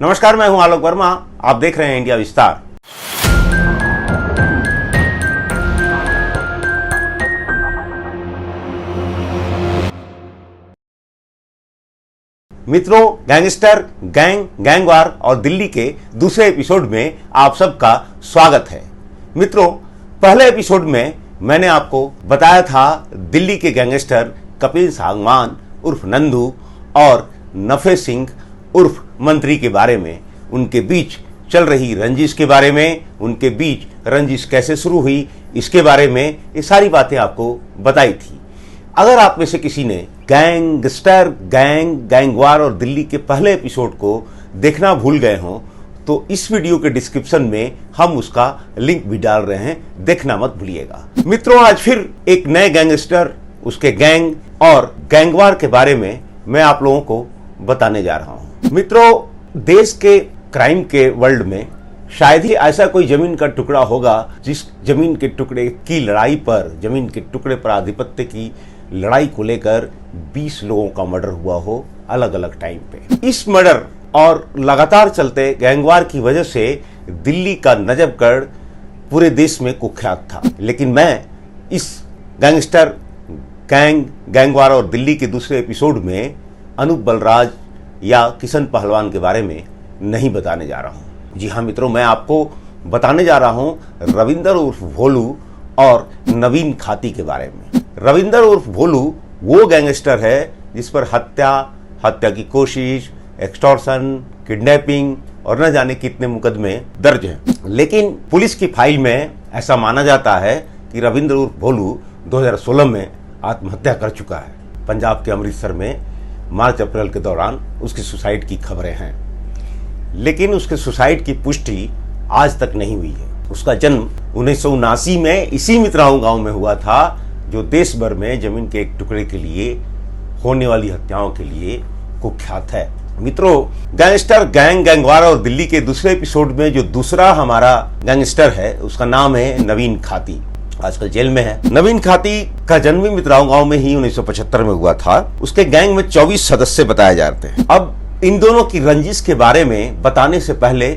नमस्कार, मैं हूं आलोक वर्मा। आप देख रहे हैं इंडिया विस्तार। मित्रों, गैंगस्टर, गैंगवार और दिल्ली के दूसरे एपिसोड में आप सबका स्वागत है। मित्रों, पहले एपिसोड में मैंने आपको बताया था दिल्ली के गैंगस्टर कपिल सांगवान उर्फ नंदू और नफे सिंह उर्फ मंत्री के बारे में, उनके बीच चल रही रंजिश के बारे में, उनके बीच रंजिश कैसे शुरू हुई इसके बारे में, ये सारी बातें आपको बताई थी। अगर आप में से किसी ने गैंगस्टर, गैंगवार और दिल्ली के पहले एपिसोड को देखना भूल गए हों तो इस वीडियो के डिस्क्रिप्शन में हम उसका लिंक भी डाल रहे हैं, देखना मत भूलिएगा। मित्रों, आज फिर एक नए गैंगस्टर, उसके गैंग और गैंगवार के बारे में मैं आप लोगों को बताने जा रहा हूं। मित्रों, देश के क्राइम के वर्ल्ड में शायद ही ऐसा कोई जमीन का टुकड़ा होगा जिस जमीन के टुकड़े की लड़ाई पर, जमीन के टुकड़े पर आधिपत्य की लड़ाई को लेकर 20 लोगों का मर्डर हुआ हो अलग अलग टाइम पे। इस मर्डर और लगातार चलते गैंगवार की वजह से दिल्ली का नजफगढ़ पूरे देश में कुख्यात था। लेकिन मैं इस गैंगस्टर, गैंगवार और दिल्ली के दूसरे एपिसोड में अनूप बलराज या किशन पहलवान के बारे में नहीं बताने जा रहा हूं। जी हां मित्रों, मैं आपको बताने जा रहा हूं रविंदर उर्फ भोलू और नवीन खाती के बारे में। रविंदर उर्फ भोलू वो गैंगस्टर है जिस पर हत्या की कोशिश, एक्सटॉर्शन, किडनैपिंग और न जाने कितने मुकदमे दर्ज हैं। लेकिन पुलिस की फाइल में ऐसा माना जाता है कि रविंदर उर्फ भोलू 2016 में आत्महत्या कर चुका है। पंजाब के अमृतसर में मार्च अप्रैल के दौरान उसकी सुसाइड की खबरें हैं, लेकिन उसके सुसाइड की पुष्टि आज तक नहीं हुई है। उसका जन्म 1979 में इसी मित्राओं गांव में हुआ था, जो देश भर में जमीन के एक टुकड़े के लिए होने वाली हत्याओं के लिए कुख्यात है। मित्रों, गैंगस्टर, गैंगवार और दिल्ली के दूसरे एपिसोड में जो दूसरा हमारा गैंगस्टर है उसका नाम है नवीन खाती। आजकल जेल में है। नवीन खाती का जन्म भी मित्राओं गांव में ही 1975 में हुआ था। उसके गैंग में 24 सदस्य बताए जाते हैं। अब इन दोनों की रंजिश के बारे में बताने से पहले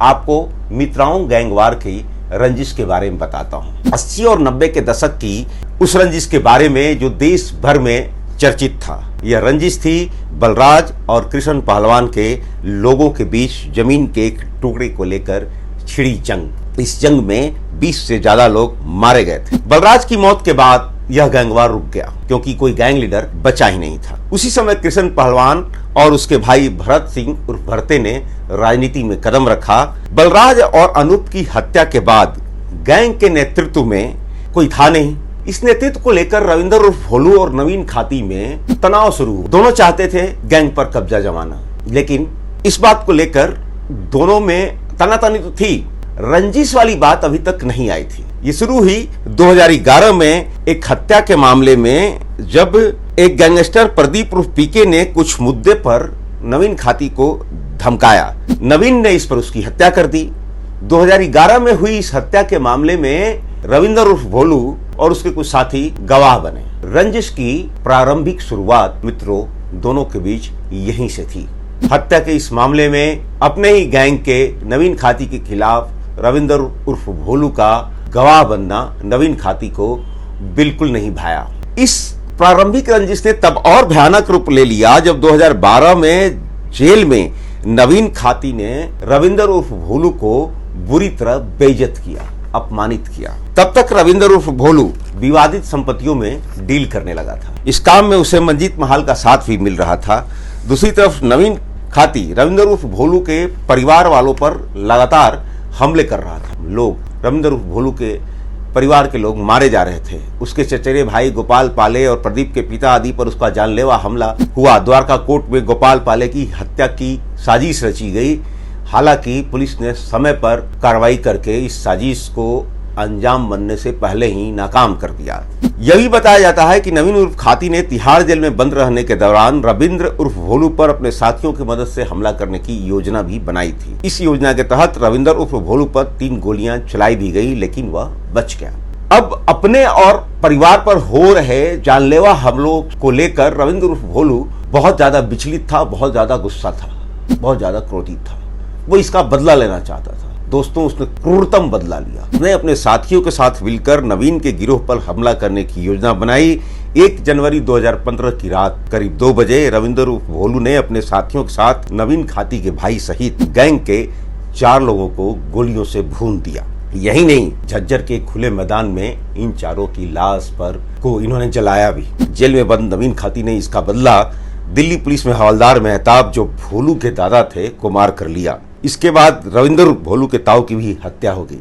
आपको मित्राओं गैंगवार की रंजिश के बारे में बताता हूं। 80 और 90 के दशक की उस रंजिश के बारे में जो देश भर में चर्चित था। यह रंजिश थी बलराज और कृष्ण पहलवान के लोगों के बीच जमीन के एक टुकड़े को लेकर छिड़ी जंग। इस जंग में 20 से ज्यादा लोग मारे गए थे। बलराज की मौत के बाद यह गैंगवार रुक गया क्योंकि कोई गैंग लीडर बचा ही नहीं था। उसी समय कृष्ण पहलवान और उसके भाई भरत सिंह उर्फ भरते ने राजनीति में कदम रखा। बलराज और अनूप की हत्या के बाद गैंग के नेतृत्व में कोई था नहीं। इस नेतृत्व को लेकर रविंदर उर्फ भोलू और नवीन खाती में तनाव शुरू हुआ। दोनों चाहते थे गैंग पर कब्जा जमाना, लेकिन इस बात को लेकर दोनों में तनातनी तो थी, रंजिश वाली बात अभी तक नहीं आई थी। ये शुरू हुई 2011 में एक हत्या के मामले में, जब एक गैंगस्टर प्रदीप उर्फ पीके ने कुछ मुद्दे पर नवीन खाती को धमकाया। नवीन ने इस पर उसकी हत्या कर दी। 2011 में हुई इस हत्या के मामले में रविंदर उर्फ भोलू और उसके कुछ साथी गवाह बने। रंजिश की प्रारंभिक शुरुआत मित्रों दोनों के बीच यहीं से थी। हत्या के इस मामले में अपने ही गैंग के नवीन खाती के खिलाफ रविंदर उर्फ भोलू का गवाह बनना नवीन खाती को बिल्कुल नहीं भाया। इस प्रारंभिक रंजिश ने तब और भयानक रूप ले लिया जब 2012 में जेल में नवीन खाती ने रविंदर उर्फ भोलू को बुरी तरह बेइज्जत किया, अपमानित किया। तब तक रविंदर उर्फ भोलू विवादित संपत्तियों में डील करने लगा था। इस काम में उसे मंजीत महाल का साथ भी मिल रहा था। दूसरी तरफ नवीन खाती रविंदर उर्फ भोलू के परिवार वालों पर लगातार हमले कर रहा था। लोग, रविंदर उर्फ भोलू के परिवार के लोग मारे जा रहे थे। उसके चचेरे भाई गोपाल पाले और प्रदीप के पिता आदि पर उसका जानलेवा हमला हुआ। द्वारका कोर्ट में गोपाल पाले की हत्या की साजिश रची गई। हालांकि पुलिस ने समय पर कार्रवाई करके इस साजिश को अंजाम बनने से पहले ही नाकाम कर दिया। यह भी बताया जाता है कि नवीन उर्फ खाती ने तिहाड़ जेल में बंद रहने के दौरान रविंद्र उर्फ भोलू पर अपने साथियों की मदद से हमला करने की योजना भी बनाई थी। इस योजना के तहत रविंद्र उर्फ भोलू पर 3 गोलियां चलाई भी गई, लेकिन वह बच गया। अब अपने और परिवार पर हो रहे जानलेवा हमलों को लेकर रविंद्र उर्फ भोलू बहुत ज्यादा विचलित था, बहुत ज्यादा गुस्सा था, बहुत ज्यादा क्रोधित था। वो इसका बदला लेना चाहता था। दोस्तों, उसने क्रूरतम बदला लिया। उसने अपने साथियों के साथ मिलकर नवीन के गिरोह पर हमला करने की योजना बनाई। 1 जनवरी 2015 की रात करीब 2 बजे रविंदर उर्फ भोलू ने अपने साथियों के साथ नवीन खाती के भाई सहित गैंग के 4 लोगों को गोलियों से भून दिया। यही नहीं, झज्जर के खुले मैदान में इन चारों की लाश पर को इन्होंने जलाया भी। जेल में बंद नवीन खाती ने इसका बदला दिल्ली पुलिस में हवलदार मेहताब, जो भोलू के दादा थे, को मार कर लिया। इसके बाद रविंदर भोलू के ताऊ की भी हत्या हो गई।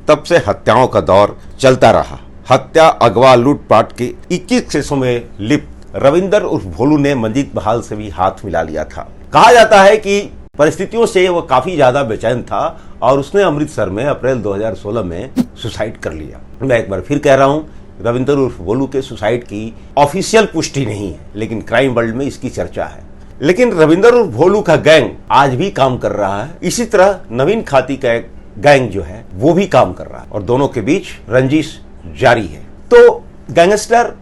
तब से हत्याओं का दौर चलता रहा। हत्या, अगवा, लूटपाट के 21 केसों में लिप्त रविंदर उर्फ भोलू ने मंजीत बहाल से भी हाथ मिला लिया था। कहा जाता है कि परिस्थितियों से वह काफी ज्यादा बेचैन था और उसने अमृतसर में अप्रैल 2016 में सुसाइड कर लिया। मैं एक बार फिर कह रहा हूं, रविंदर उर्फ भोलू के सुसाइड की ऑफिशियल पुष्टि नहीं है, लेकिन क्राइम वर्ल्ड में इसकी चर्चा है। लेकिन रविंदर उर्फ भोलू का गैंग आज भी काम कर रहा है। इसी तरह नवीन खाती का एक गैंग जो है वो भी काम कर रहा है और दोनों के बीच रंजिश जारी है। तो गैंगस्टर,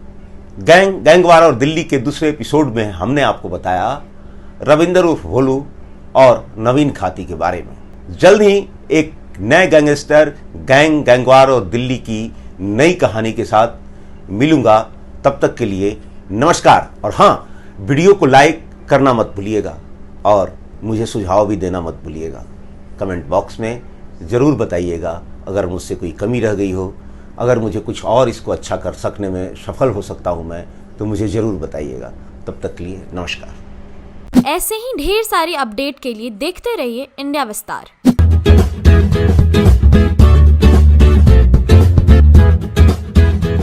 गैंगवार और दिल्ली के दूसरे एपिसोड में हमने आपको बताया रविंदर उर्फ भोलू और नवीन खाती के बारे में। जल्द ही एक नए गैंगस्टर, गैंगवार और दिल्ली की नई कहानी के साथ मिलूंगा। तब तक के लिए नमस्कार। और हाँ, वीडियो को लाइक करना मत भूलिएगा और मुझे सुझाव भी देना मत भूलिएगा। कमेंट बॉक्स में ज़रूर बताइएगा अगर मुझसे कोई कमी रह गई हो, अगर मुझे कुछ और इसको अच्छा कर सकने में सफल हो सकता हूँ मैं, तो मुझे ज़रूर बताइएगा। तब तक के लिए नमस्कार। ऐसे ही ढेर सारी अपडेट के लिए देखते रहिए इंडिया विस्तार।